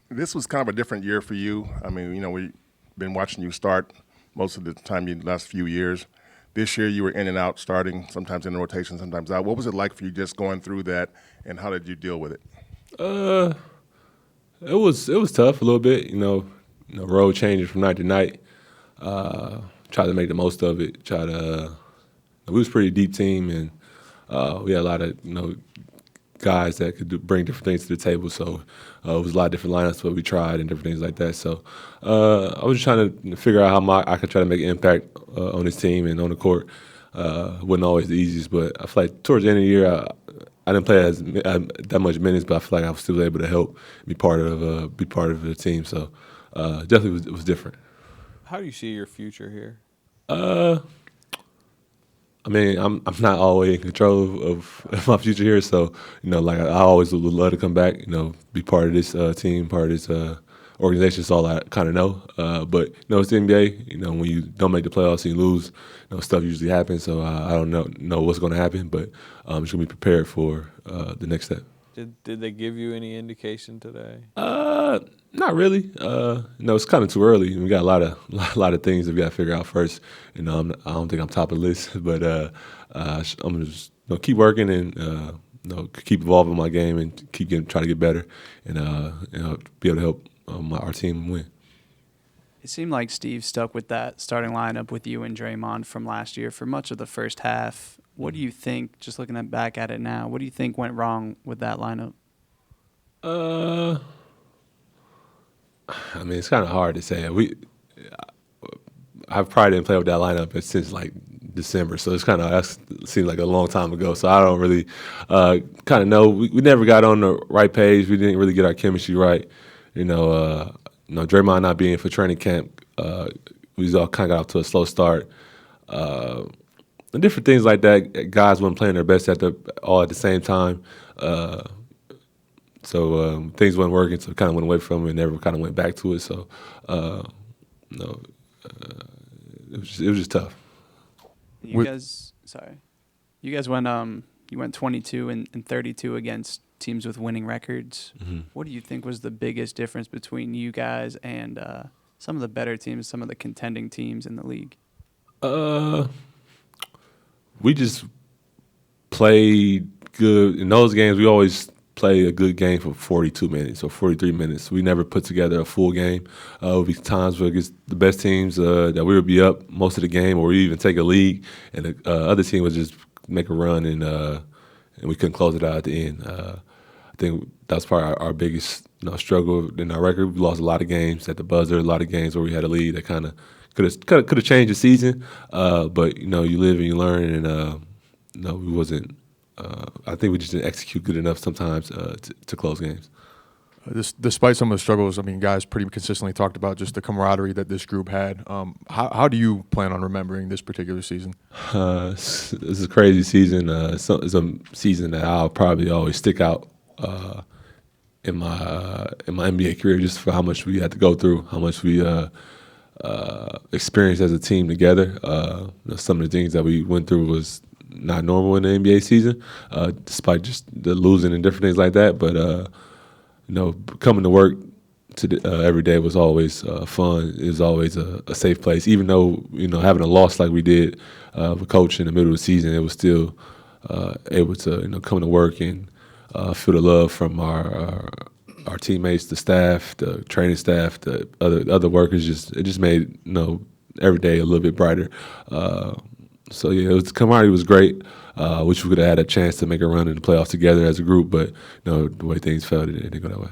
This was kind of a different year for you. I mean, we've been watching you start most of the time the last few years. This year you were in and out, starting sometimes in the rotation, sometimes out. What was it like for you just going through that, and how did you deal with it? Uh, it was tough a little bit. Road changing from night to night. Try to make the most of it. We was a pretty deep team, and we had a lot of guys that could bring different things to the table. So it was a lot of different lineups that we tried and different things like that. So I was just trying to figure out how I could try to make an impact on this team and on the court. Wasn't always the easiest, but I feel like towards the end of the year, I didn't play that much minutes, but I feel like I was still able to help be part of the team. So definitely was different. How do you see your future here? Uh, I mean, I'm not always in control of my future here, so like I always would love to come back, be part of this team, part of this organization. That's all I kind of know. But it's the NBA. When you don't make the playoffs and you lose, stuff usually happens. So I don't know what's going to happen, but I'm just gonna be prepared for the next step. Did they give you any indication today? Not really. No, it's kind of too early. We got a lot of lot of things that we got to figure out first. I don't think I'm top of the list, but I'm gonna just keep working and keep evolving my game and try to get better and be able to help our team win. It seemed like Steve stuck with that starting lineup with you and Draymond from last year for much of the first half. What do you think, just looking back at it now, what do you think went wrong with that lineup? Uh, I mean, it's kind of hard to say. I've probably didn't play with that lineup since like December, so that seems like a long time ago. So I don't really kind of know. We never got on the right page. We didn't really get our chemistry right. Draymond not being for training camp, we all kind of got off to a slow start. Uh, and different things like that. Guys weren't playing their best all at the same time. Uh, so things weren't working, so kind of went away from it and never kind of went back to it. So, uh, no, it was just tough. You guys, sorry, you guys went you went 22 and 32 against teams with winning records. Mm-hmm. What do you think was the biggest difference between you guys and some of the better teams, some of the contending teams in the league? Uh, we just played good in those games. We always play a good game for 42 minutes or 43 minutes. We never put together a full game. There would be times where against the best teams that we would be up most of the game, or we even take a lead, and the other team would just make a run, and we couldn't close it out at the end. I think that's probably our biggest struggle in our record. We lost a lot of games at the buzzer, a lot of games where we had a lead that kind of could have changed the season. But you live and you learn, and no, we wasn't. I think we just didn't execute good enough sometimes to close games. Despite some of the struggles, I mean, guys pretty consistently talked about just the camaraderie that this group had. How do you plan on remembering this particular season? This is a crazy season. It's a season that I'll probably always stick out in my NBA career, just for how much we had to go through, how much we experienced as a team together. Some of the things that we went through was not normal in the NBA season, despite just the losing and different things like that. But coming to work every day was always fun. It was always a safe place, even though having a loss like we did with coach in the middle of the season, it was still able to come to work and feel the love from our teammates, the staff, the training staff, the other workers. It just made every day a little bit brighter. So yeah, camaraderie was great. Wish we could have had a chance to make a run in the playoffs together as a group, but the way things felt, it didn't go that way.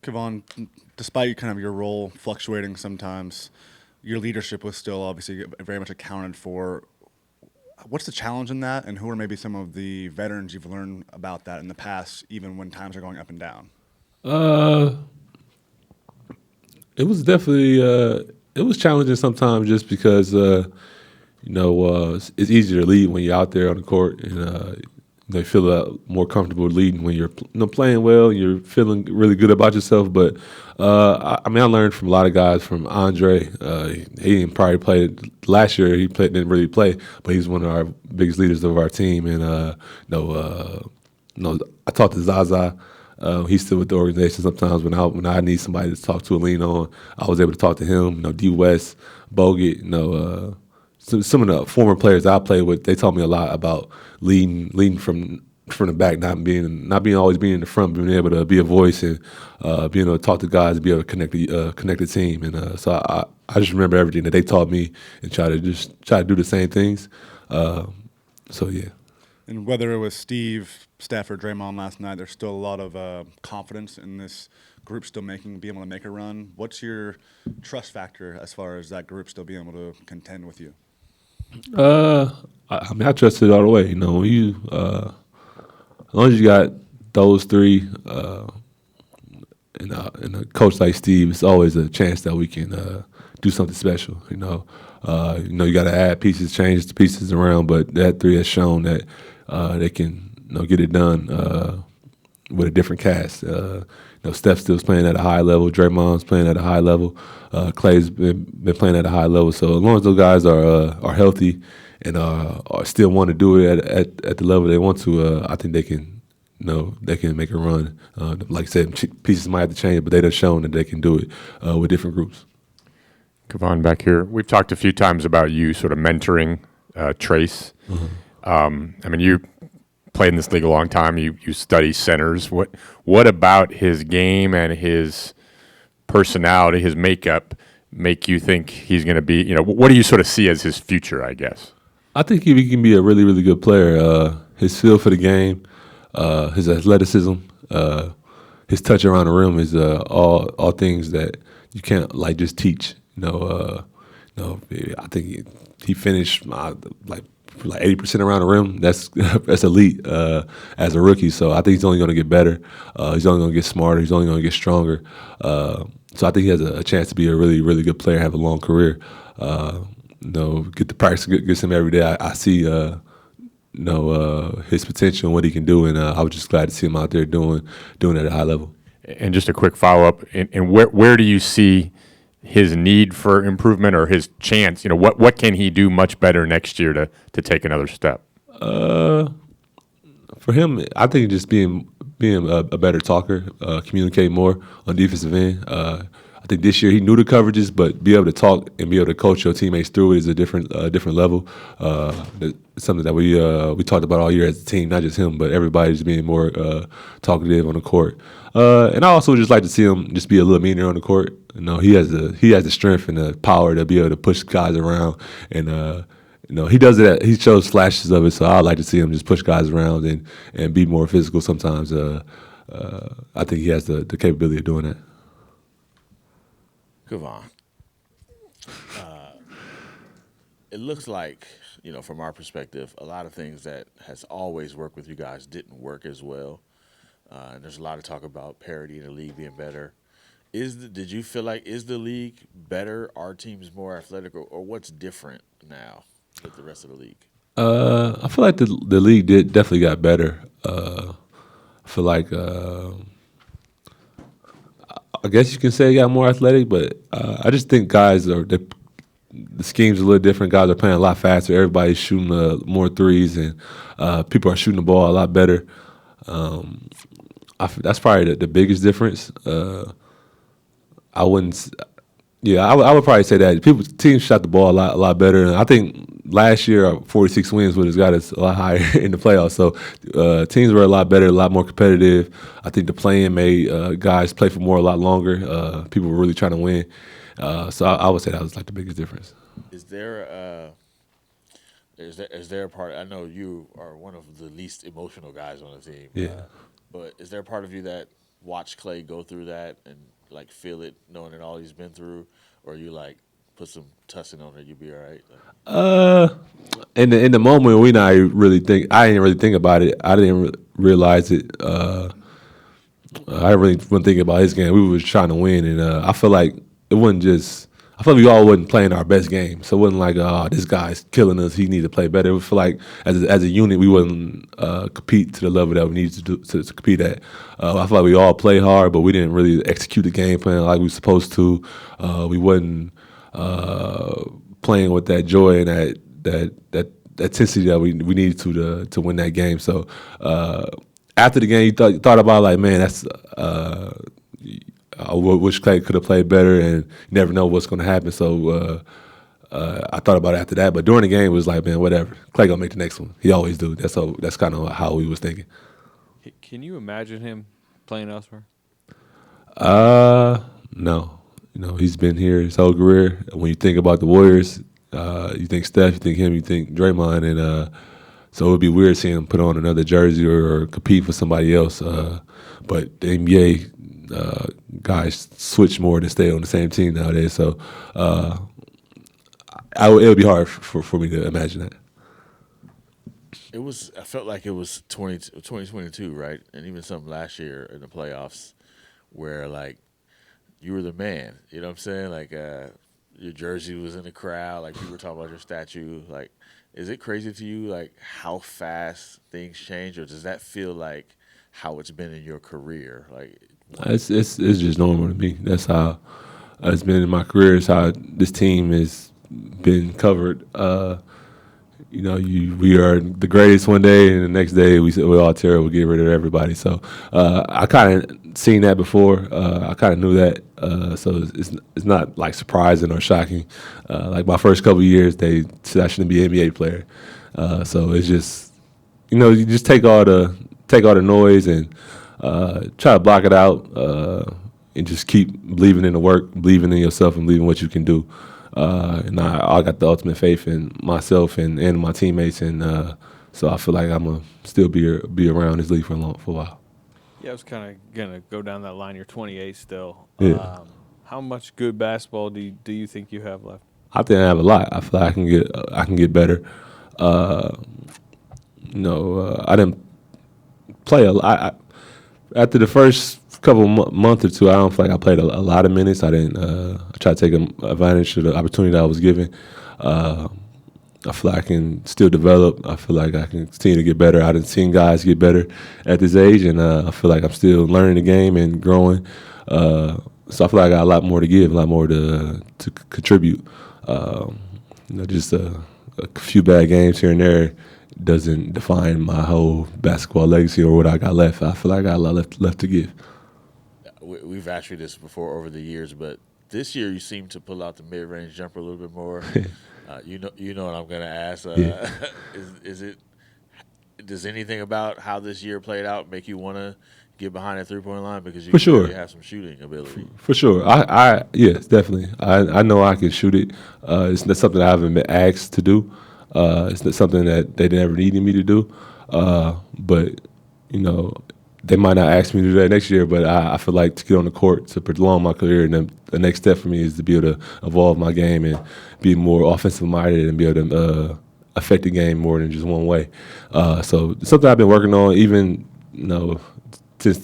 Kevon, despite kind of your role fluctuating sometimes, your leadership was still obviously very much accounted for. What's the challenge in that, and who are maybe some of the veterans you've learned about that in the past, even when times are going up and down? It was definitely it was challenging sometimes, just because it's easier to lead when you're out there on the court, and you feel more comfortable leading when you're playing well and you're feeling really good about yourself. But I learned from a lot of guys. From Andre, he didn't probably play last year. Didn't really play, but he's one of our biggest leaders of our team. And I talked to Zaza He's still with the organization. Sometimes when I need somebody to talk to or lean on, I was able to talk to him. D. West, Bogut, some of the former players I played with, they taught me a lot about leading from the back, not being always being in the front, being able to be a voice and being able to talk to guys, be able to connect the team. And so I just remember everything that they taught me and try to do the same things. So yeah. And whether it was Steve, Steph, or Draymond last night, there's still a lot of confidence in this group still being able to make a run. What's your trust factor as far as that group still being able to contend with you? I trust it all the way. When you as long as you got those three and a coach like Steve, it's always a chance that we can do something special. You got to add pieces, change the pieces around, but that three has shown that they can get it done with a different cast. Steph still's playing at a high level. Draymond's playing at a high level. Clay's been playing at a high level. So as long as those guys are healthy and are still want to do it at the level they want to, I think they can make a run. Like I said, pieces might have to change, but they've shown that they can do it with different groups. Kevon, back here. We've talked a few times about you sort of mentoring Trace. Mm-hmm. You played in this league a long time. You study centers. What about his game and his personality, his makeup, make you think he's going to be? What do you sort of see as his future? I guess. I think he can be a really, really good player. His feel for the game, his athleticism, his touch around the rim is all things that you can't just teach. I think he finished like 80% around the rim. That's elite as a rookie. So I think he's only going to get better. He's only going to get smarter. He's only going to get stronger. So I think he has a chance to be a really, really good player, have a long career. Get the practice against him every day. I see his potential and what he can do, and I was just glad to see him out there doing it at a high level. And just a quick follow-up, and where do you see his need for improvement or his chance? What can he do much better next year to take another step? For him, I think just being a better talker, communicate more on defensive end. I think this year he knew the coverages, but be able to talk and be able to coach your teammates through it is a different level. It's something that we talked about all year as a team, not just him, but everybody just being more talkative on the court. And I also just like to see him just be a little meaner on the court. He has the strength and the power to be able to push guys around, and he does it. He shows flashes of it, so I like to see him just push guys around and be more physical sometimes. I think he has the capability of doing that. Kevon, it looks like, from our perspective, a lot of things that has always worked with you guys didn't work as well. And there's a lot of talk about parity in the league being better. Did you feel like, is the league better? Are teams more athletic, or what's different now with the rest of the league? I feel like the league definitely got better. I feel like I guess you can say it got more athletic, but I just think guys the scheme's a little different. Guys are playing a lot faster. Everybody's shooting more threes, and people are shooting the ball a lot better. That's probably the biggest difference. I would probably say that teams shot the ball a lot better. And I think last year 46 wins would have got us a lot higher in the playoffs. So teams were a lot better, a lot more competitive. I think the play-in made guys play for more, a lot longer. People were really trying to win. So I would say that was like the biggest difference. Is there a part? I know you are one of the least emotional guys on the team. Yeah. But is there a part of you that watched Clay go through that and feel it, knowing that all he's been through, or you put some tussin on it, you'll be all right? In the moment, I didn't really think about it. I didn't realize it. I really wasn't thinking about his game. We were trying to win, and I feel like it wasn't just. I feel like we all wasn't playing our best game, so it wasn't like, oh, this guy's killing us. He needed to play better. We feel like as a unit, we wouldn't compete to the level that we needed to compete at. I feel like we all play hard, but we didn't really execute the game plan like we were supposed to. We wasn't playing with that joy and that intensity that we needed to win that game. So after the game, you thought about like, man, that's I wish Clay could have played better, and you never know what's going to happen. So I thought about it after that, but during the game, it was like, man, whatever. Clay gonna make the next one. He always do. That's kind of how we was thinking. Can you imagine him playing elsewhere? No. You know, he's been here his whole career. When you think about the Warriors, you think Steph, you think him, you think Draymond, and so it would be weird seeing him put on another jersey or compete for somebody else. But the NBA guys switch more than stay on the same team nowadays. So it would be hard for me to imagine that. I felt like it was 2022, right? And even some last year in the playoffs where, like, you were the man. You know what I'm saying? Like, your jersey was in the crowd. Like, people were talking about your statue. Like, is it crazy to you, like, how fast things change? Or does that feel like how it's been in your career? Like, It's just normal to me. That's how it's been in my career. It's how this team has been covered. You know, we are the greatest one day, and the next day we're all terrible. Get rid of everybody. So I kind of seen that before. I kind of knew that. So it's not like surprising or shocking. Like my first couple of years, they said I shouldn't be an NBA player. So it's just, you know, you just take all the noise and try to block it out, and just keep believing in the work, believing in yourself, and believing what you can do. And I got the ultimate faith in myself and my teammates, and so I feel like I'm gonna still be around this league for a while. Yeah, I was kind of gonna go down that line. You're 28 still. Yeah. How much good basketball do you think you have left? I think I have a lot. I feel like I can get better. I didn't play a lot. After the first couple month or two, I don't feel like I played a lot of minutes. I didn't. I tried to take advantage of the opportunity that I was given. I feel like I can still develop. I feel like I can continue to get better. I didn't seen guys get better at this age, and I feel like I'm still learning the game and growing. So I feel like I got a lot more to give, a lot more to contribute. Just a few bad games here and there doesn't define my whole basketball legacy or what I got left. I feel like I got a lot left to give. we've asked you this before over the years, but this year you seem to pull out the mid-range jumper a little bit more. You know what I'm going to ask. Yeah. Does anything about how this year played out make you want to get behind that three-point line because you For sure. really have some shooting ability? For sure. Yes, definitely. I know I can shoot it. It's not something I haven't been asked to do. It's not something that they never needed me to do. But, they might not ask me to do that next year, but I feel like to get on the court, to prolong my career, and then the next step for me is to be able to evolve my game and be more offensive-minded and be able to affect the game more than just one way. So it's something I've been working on even, since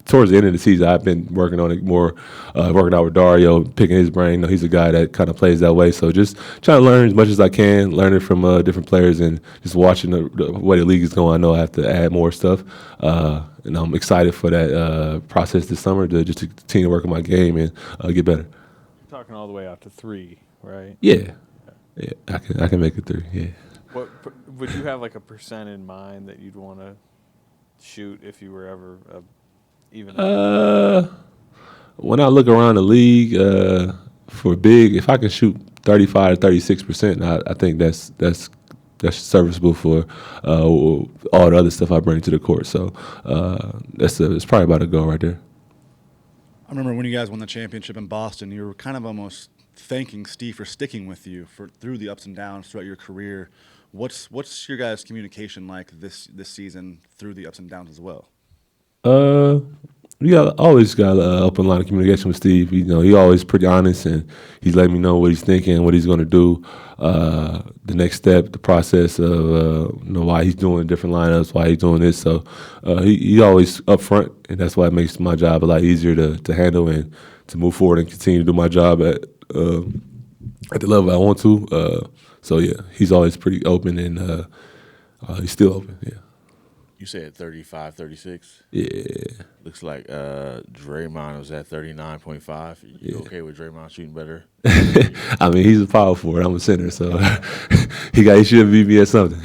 towards the end of the season. I've been working on it more, working out with Dario, picking his brain. He's a guy that kind of plays that way. So just trying to learn as much as I can, learning from different players, and just watching the way the league is going. I know I have to add more stuff, and I'm excited for that process this summer to continue to work on my game and get better. You're talking all the way out to 3, right? Yeah, I can make it 3. Yeah. What would you have like a percent in mind that you'd want to shoot if you were ever even? When I look around the league for big, if I can shoot 35 to 36%, I think that's serviceable for all the other stuff I bring to the court. So it's probably about to go right there. I remember when you guys won the championship in Boston, you were kind of almost thanking Steve for sticking with you through the ups and downs throughout your career. What's your guys' communication like this season through the ups and downs as well? We always got an open line of communication with Steve. He always pretty honest, and he's letting me know what he's thinking, what he's going to do, the next step, the process of why he's doing different lineups, why he's doing this. So he's always upfront, and that's why it makes my job a lot easier to handle and to move forward and continue to do my job at the level I want to. So yeah, he's always pretty open, and he's still open. Yeah. You said 35, 36? Yeah. Looks like Draymond was at 39.5. You Yeah. okay with Draymond shooting better? I mean, he's a power forward. I'm a center, so he should beat me at something.